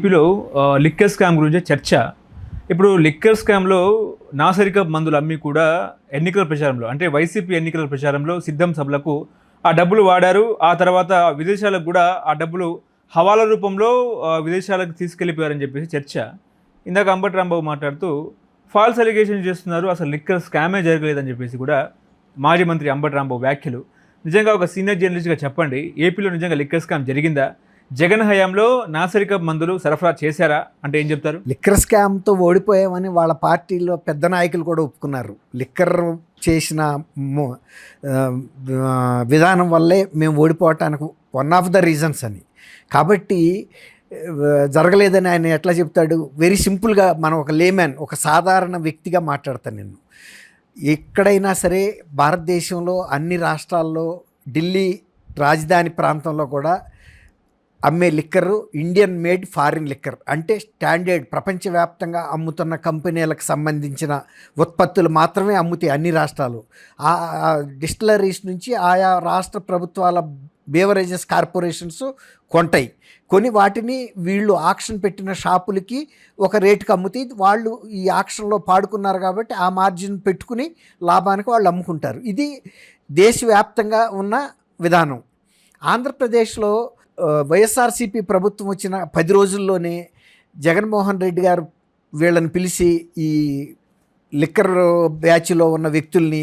ఏపీలో liquor scam గురించి చర్చ. ఇప్పుడు లిక్కర్ స్కామ్లో నాసరిక మందులు అమ్మి కూడా ఎన్నికల ప్రచారంలో, అంటే వైసీపీ ఎన్నికల ప్రచారంలో సిద్ధం సభలకు ఆ డబ్బులు వాడారు. ఆ తర్వాత విదేశాలకు కూడా ఆ డబ్బులు హవాలా రూపంలో విదేశాలకు తీసుకెళ్ళిపోయారని చెప్పేసి చర్చ. ఇందాక అంబటి రాంబాబు మాట్లాడుతూ ఫాల్స్ అలిగేషన్ చేస్తున్నారు, అసలు లిక్కర్ స్కామే జరగలేదని చెప్పేసి కూడా మాజీ మంత్రి అంబటి రాంబాబు వ్యాఖ్యలు. నిజంగా ఒక సీనియర్ జర్నలిస్ట్గా చెప్పండి, ఏపీలో నిజంగా లిక్కర్ స్కామ్ జరిగిందా? జగన్ హయాంలో నాసరిక మందులు సరఫరా చేశారా అంటే ఏం చెప్తారు? లిక్కర్ స్కామ్తో ఓడిపోయామని వాళ్ళ పార్టీలో పెద్ద నాయకులు కూడా ఒప్పుకున్నారు. లిక్కర్ చేసిన విధానం వల్లే మేము ఓడిపోవటానికి వన్ ఆఫ్ ద రీజన్స్ అని. కాబట్టి జరగలేదని ఆయన ఎట్లా చెప్తాడు? వెరీ సింపుల్గా మనం ఒక లేమ్యాన్, ఒక సాధారణ వ్యక్తిగా మాట్లాడతాను నేను. ఎక్కడైనా సరే భారతదేశంలో అన్ని రాష్ట్రాల్లో, ఢిల్లీ రాజధాని ప్రాంతంలో కూడా అమ్మే liquor Indian made foreign liquor, అంటే స్టాండర్డ్ ప్రపంచవ్యాప్తంగా అమ్ముతున్న కంపెనీలకు సంబంధించిన ఉత్పత్తులు మాత్రమే అమ్ముతాయి అన్ని రాష్ట్రాలు. ఆ డిస్టిలరీస్ నుంచి ఆయా రాష్ట్ర ప్రభుత్వాల బేవరేజెస్ కార్పొరేషన్స్ కొంటాయి. కొని వాటిని వీళ్ళు ఆక్షన్ పెట్టిన షాపులకి ఒక రేటుకి అమ్ముతాయి. వాళ్ళు ఈ ఆక్షన్లో పాడుకున్నారు కాబట్టి ఆ మార్జిన్ పెట్టుకుని లాభానికి వాళ్ళు అమ్ముకుంటారు. ఇది దేశవ్యాప్తంగా ఉన్న విధానం. ఆంధ్రప్రదేశ్లో వైఎస్ఆర్సీపీ ప్రభుత్వం వచ్చిన 10 రోజుల్లోనే జగన్మోహన్ రెడ్డి గారు వీళ్ళని పిలిచి ఈ లిక్కర్ బ్యాచ్లో ఉన్న వ్యక్తుల్ని,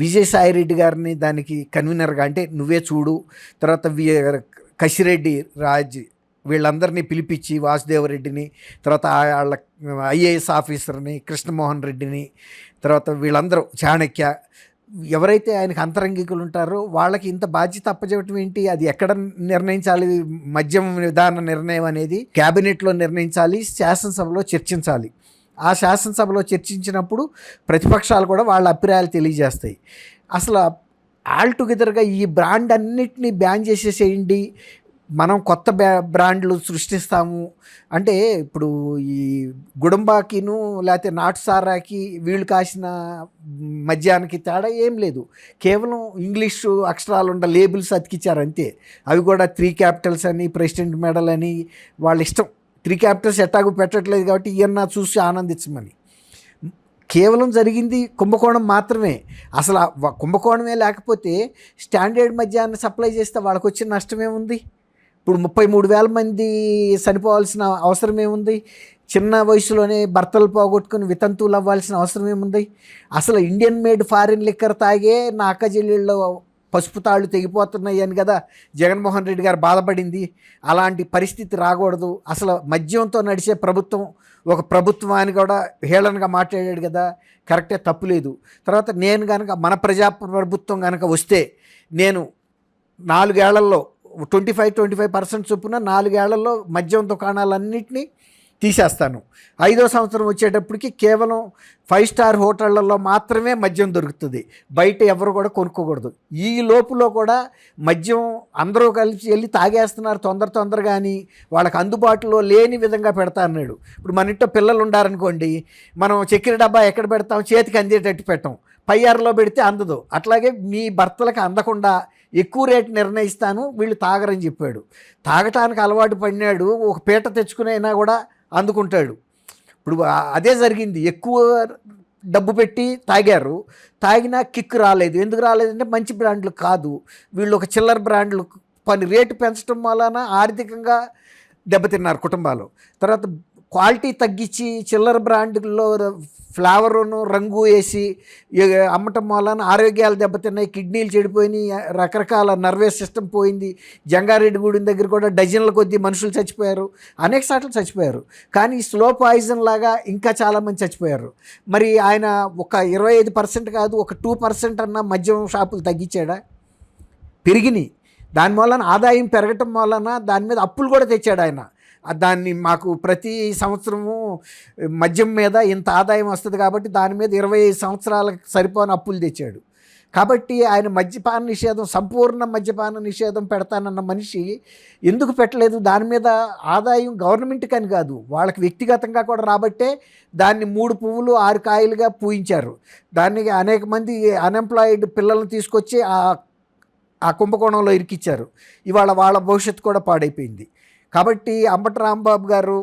విజయసాయిరెడ్డి గారిని దానికి కన్వీనర్గా, అంటే నువ్వే చూడు, తర్వాత కశిరెడ్డి రాజ్ వీళ్ళందరినీ పిలిపించి, వాసుదేవరెడ్డిని, తర్వాత వాళ్ళ ఐఏఎస్ ఆఫీసర్ని కృష్ణమోహన్ రెడ్డిని, తర్వాత వీళ్ళందరూ చాణక్య, ఎవరైతే ఆయనకు అంతరంగికులు ఉంటారో వాళ్ళకి ఇంత బాధ్యత అప్పచెప్పటం ఏంటి? అది ఎక్కడ నిర్ణయించాలి? మద్యం విధాన నిర్ణయం అనేది క్యాబినెట్లో నిర్ణయించాలి, శాసనసభలో చర్చించాలి. ఆ శాసనసభలో చర్చించినప్పుడు ప్రతిపక్షాలు కూడా వాళ్ళ అభిప్రాయాలు తెలియజేస్తాయి. అసలు ఆల్ టుగెదర్గా ఈ బ్రాండ్ అన్నిటినీ బ్యాన్ చేసేసేయండి, మనం కొత్త బ్రాండ్లు సృష్టిస్తాము అంటే, ఇప్పుడు ఈ గుడంబాకిను లేకపోతే నాటు సారాకి వీళ్ళు కాసిన మద్యానికి తేడా ఏం లేదు. కేవలం ఇంగ్లీషు అక్షరాలు ఉండ లేబుల్స్ అతికిచ్చారు అంతే. అవి కూడా 3 క్యాపిటల్స్ అని, ప్రెసిడెంట్ మెడల్ అని, వాళ్ళ ఇష్టం. 3 క్యాపిటల్స్ ఎట్టాగు పెట్టట్లేదు కాబట్టి ఈయన చూసి ఆనందించమని. కేవలం జరిగింది కుంభకోణం మాత్రమే. అసలు కుంభకోణమే లేకపోతే స్టాండర్డ్ మద్యాన్ని సప్లై చేస్తే వాళ్ళకి వచ్చిన నష్టమేముంది? ఇప్పుడు 33,000 మంది చనిపోవాల్సిన అవసరం ఏముంది? చిన్న వయసులోనే భర్తలు పోగొట్టుకుని వితంతువులు అవ్వాల్సిన అవసరం ఏముంది? అసలు ఇండియన్ మేడ్ ఫారిన్ లిక్కర్ తాగే నా అక్క చెల్లెళ్ళు పసుపు తాళ్ళు తెగిపోతున్నాయి అని కదా జగన్మోహన్ రెడ్డి గారు బాధపడింది. అలాంటి పరిస్థితి రాకూడదు. అసలు మద్యంతో నడిచే ప్రభుత్వం ఒక ప్రభుత్వం అని కూడా హేళనగా మాట్లాడాడు కదా, కరెక్టే, తప్పులేదు. తర్వాత నేను కనుక మన ప్రజా ప్రభుత్వం కనుక వస్తే నేను 4 ఏళ్లలో 25% చొప్పున 4 ఏళ్లలో మద్యం దుకాణాలన్నింటినీ తీసేస్తాను. 5వ సంవత్సరం వచ్చేటప్పటికి కేవలం 5 స్టార్ హోటళ్లలో మాత్రమే మద్యం దొరుకుతుంది, బయట ఎవరు కూడా కొనుక్కోకూడదు. ఈ లోపులో కూడా మద్యం అందరూ కలిసి వెళ్ళి తాగేస్తున్నారు తొందరగా అని వాళ్ళకి అందుబాటులో లేని విధంగా పెడతా అన్నాడు. ఇప్పుడు మన ఇంట్లో పిల్లలు ఉండారనుకోండి, మనం చక్కెర డబ్బా ఎక్కడ పెడతాం? చేతికి అందేటట్టు పెట్టాం. పై అరలో పెడితే అందదు. అట్లాగే మీ భర్తలకు అందకుండా ఎక్కువ రేటు నిర్ణయిస్తాను, వీళ్ళు తాగరని చెప్పాడు. తాగటానికి అలవాటు పడినాడు, ఒక పీట తెచ్చుకునైనా కూడా అందుకుంటాడు. ఇప్పుడు అదే జరిగింది. ఎక్కువ డబ్బు పెట్టి తాగారు, తాగినా కిక్ రాలేదు. ఎందుకు రాలేదంటే మంచి బ్రాండ్లు కాదు, వీళ్ళు ఒక చిల్లర బ్రాండ్లు రేటు పెంచడం వలన ఆర్థికంగా దెబ్బతిన్నారు కుటుంబాలు. తర్వాత క్వాలిటీ తగ్గించి చిల్లర బ్రాండ్లో ఫ్లేవరును రంగు వేసి అమ్మటం వలన ఆరోగ్యాలు దెబ్బతిన్నాయి, కిడ్నీలు చెడిపోయినాయి, రకరకాల నర్వస్ సిస్టమ్ పోయింది. జంగారెడ్డిగూడెం దగ్గర కూడా డజన్ల కొద్దీ మనుషులు చచ్చిపోయారు, అనేక సార్లు చచ్చిపోయారు. కానీ స్లో పాయిజన్ లాగా ఇంకా చాలామంది చచ్చిపోయారు. మరి ఆయన ఒక 25% కాదు, ఒక 2% అన్న మద్యం షాపులు తగ్గించాడా? పెరిగినాయి. దాని వలన ఆదాయం పెరగటం వలన దాని మీద అప్పులు కూడా తెచ్చాడు ఆయన. దాన్ని మాకు ప్రతి సంవత్సరము మద్యం మీద ఇంత ఆదాయం వస్తుంది కాబట్టి దాని మీద 25 సంవత్సరాలకు సరిపోని అప్పులు తెచ్చాడు. కాబట్టి ఆయన మద్యపాన నిషేధం, సంపూర్ణ మద్యపాన నిషేధం పెడతానన్న మనిషి ఎందుకు పెట్టలేదు? దాని మీద ఆదాయం గవర్నమెంట్కి అని కాదు, వాళ్ళకి వ్యక్తిగతంగా కూడా రాబట్టే దాన్ని 3 పువ్వులు 6 కాయలుగా పూయించారు. దానికి అనేక మంది అన్ఎంప్లాయిడ్ పిల్లల్ని తీసుకొచ్చి ఆ కుంభకోణంలో ఇరికిచ్చారు. ఇవాళ వాళ్ళ భవిష్యత్తు కూడా పాడైపోయింది. కాబట్టి అంబటి రాంబాబు గారు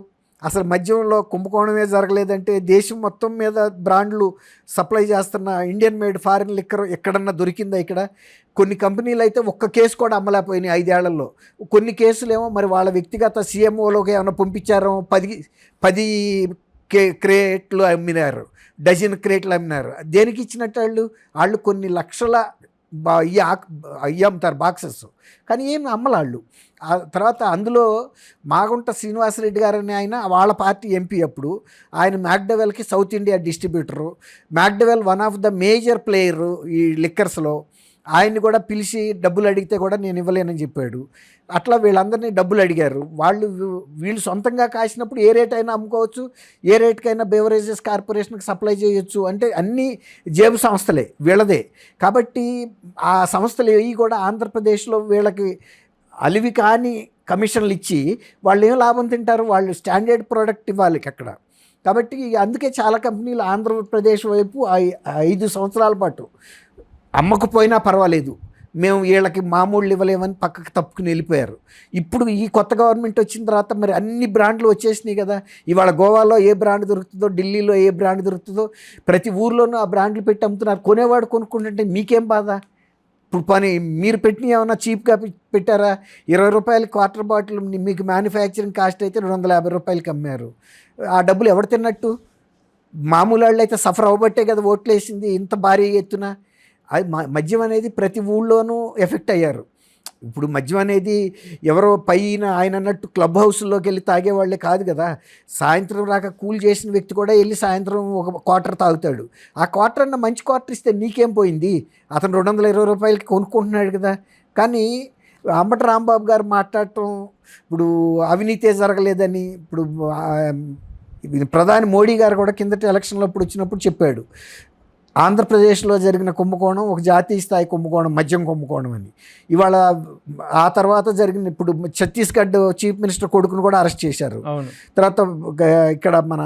అసలు మద్యంలో కుంభకోణమే జరగలేదంటే దేశం మొత్తం మీద బ్రాండ్లు సప్లై చేస్తున్న ఇండియన్ మేడ్ ఫారిన్ లిక్కర్ ఎక్కడన్నా దొరికిందా ఇక్కడ? కొన్ని కంపెనీలు అయితే ఒక్క కేసు కూడా అమ్మలేకపోయినాయి 5 ఏళ్లలో. కొన్ని కేసులేమో మరి వాళ్ళ వ్యక్తిగత సీఎంఓలోకి ఏమైనా పంపించారో 10 క్రేట్లు అమ్మినారు, డజన్ క్రేట్లు అమ్మినారు. దేనికి ఇచ్చినట్టు వాళ్ళు కొన్ని లక్షల అయ్యి అమ్ముతారు బాక్సెస్, కానీ ఏమి అమ్మలాళ్ళు. ఆ తర్వాత అందులో మాగుంట శ్రీనివాసరెడ్డి గారని ఆయన వాళ్ళ పార్టీ ఎంపీ, అప్పుడు ఆయన మ్యాక్డవెల్కి south India distributor. McDowell one of the major player ఈ లిక్కర్స్లో. ఆయన్ని కూడా పిలిచి డబ్బులు అడిగితే కూడా నేను ఇవ్వలేనని చెప్పాడు. అట్లా వీళ్ళందరినీ డబ్బులు అడిగారు. వీళ్ళు సొంతంగా కాసినప్పుడు ఏ రేట్ అయినా అమ్ముకోవచ్చు, ఏ రేట్కైనా బెవరేజెస్ కార్పొరేషన్కి సప్లై చేయొచ్చు. అంటే అన్నీ జేబు సంస్థలే వీళ్ళదే. కాబట్టి ఆ సంస్థలు ఏవి కూడా ఆంధ్రప్రదేశ్లో వీళ్ళకి అలివి కాని కమిషన్లు ఇచ్చి వాళ్ళు ఏం లాభం తింటారు? వాళ్ళు స్టాండర్డ్ ప్రోడక్ట్ ఇవ్వాలి అక్కడ. కాబట్టి అందుకే చాలా కంపెనీలు ఆంధ్రప్రదేశ్ వైపు 5 సంవత్సరాల పాటు అమ్మకపోయినా పర్వాలేదు, మేము వీళ్ళకి మామూళ్ళు ఇవ్వలేమని పక్కకు తప్పుకుని వెళ్ళిపోయారు. ఇప్పుడు ఈ కొత్త గవర్నమెంట్ వచ్చిన తర్వాత మరి అన్ని బ్రాండ్లు వచ్చేసినాయి కదా. ఇవాళ గోవాలో ఏ బ్రాండ్ దొరుకుతుందో, ఢిల్లీలో ఏ బ్రాండ్ దొరుకుతుందో ప్రతి ఊర్లోనూ ఆ బ్రాండ్లు పెట్టి అమ్ముతున్నారు. కొనేవాడు కొనుక్కుంటుంటే మీకేం బాధ? ఇప్పుడు పని మీరు పెట్టిన ఏమన్నా చీప్గా పెట్టారా? 20 రూపాయలు క్వార్టర్ బాటిల్ మీకు మ్యానుఫ్యాక్చరింగ్ కాస్ట్ అయితే 250 రూపాయలకి అమ్మారు. ఆ డబ్బులు ఎవరు తిన్నట్టు? మామూలు వాళ్ళు అయితే సఫర్ అవ్వబట్టే కదా ఓట్లు వేసింది ఇంత భారీ ఎత్తున. అది మద్యం అనేది ప్రతి ఊళ్ళోనూ ఎఫెక్ట్ అయ్యారు. ఇప్పుడు మద్యం అనేది ఎవరో పైన ఆయన అన్నట్టు క్లబ్ హౌస్లోకి వెళ్ళి తాగేవాళ్ళే కాదు కదా. సాయంత్రం రాక కూల్ చేసిన వ్యక్తి కూడా వెళ్ళి సాయంత్రం ఒక క్వార్టర్ తాగుతాడు. ఆ క్వార్టర్ అన్న మంచి క్వార్టర్ ఇస్తే నీకేం పోయింది? అతను 220 రూపాయలకి కొనుక్కుంటున్నాడు కదా. కానీ అంబటి రాంబాబు గారు మాట్లాడటం, ఇప్పుడు అవినీతే జరగలేదని, ఇప్పుడు ప్రధాని మోడీ గారు కూడా కిందటి ఎలక్షన్లో వచ్చినప్పుడు చెప్పాడు, ఆంధ్రప్రదేశ్లో జరిగిన కుంభకోణం ఒక జాతీయ స్థాయి కుంభకోణం, మద్యం కుంభకోణం అని. ఇవాళ ఆ తర్వాత జరిగిన ఇప్పుడు ఛత్తీస్గఢ్ చీఫ్ మినిస్టర్ కొడుకును కూడా అరెస్ట్ చేశారు. తర్వాత ఇక్కడ మన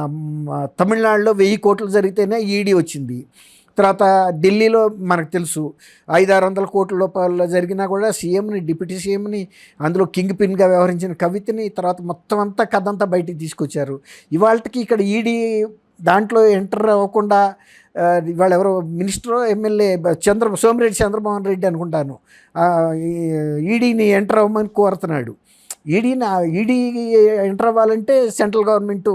తమిళనాడులో 1000 కోట్లు జరిగితేనే ఈడీ వచ్చింది. తర్వాత ఢిల్లీలో మనకు తెలుసు 500-600 కోట్ల రూపాయలు జరిగినా కూడా సీఎంని, డిప్యూటీ సీఎంని, అందులో కింగ్ పిన్గా వ్యవహరించిన కవితని, తర్వాత మొత్తం అంతా కథంతా బయటికి తీసుకొచ్చారు. ఇవాళకి ఇక్కడ ఈడీ దాంట్లో ఎంటర్ అవ్వకుండా ఇవాళ ఎవరో మినిస్టరో ఎమ్మెల్యే సోమిరెడ్డి చంద్రమోహన్ రెడ్డి అనుకుంటాను, ఈడీని ఎంటర్ అవ్వమని కోరుతున్నాడు. ఈడీ ఎంటర్ అవ్వాలంటే సెంట్రల్ గవర్నమెంట్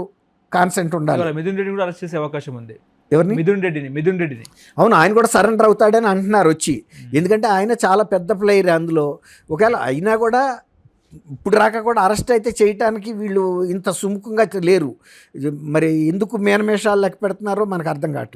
కాన్సెంట్ ఉండాలి. మిథున్ రెడ్డి కూడా అరెస్ట్ చేసే అవకాశం ఉంది. ఎవరిని? మిథున్ రెడ్డిని. అవును, ఆయన కూడా సరెండర్ అవుతాడని అంటున్నారు వచ్చి. ఎందుకంటే ఆయన చాలా పెద్ద ప్లేయర్ అందులో. ఒకవేళ అయినా కూడా ఇప్పుడు రాక కూడా అరెస్ట్ అయితే చేయటానికి వీళ్ళు ఇంత సుముఖంగా లేరు. మరి ఎందుకు మేనమేషాలు లెక్క పెడుతున్నారో మనకు అర్థం కావట్లేదు.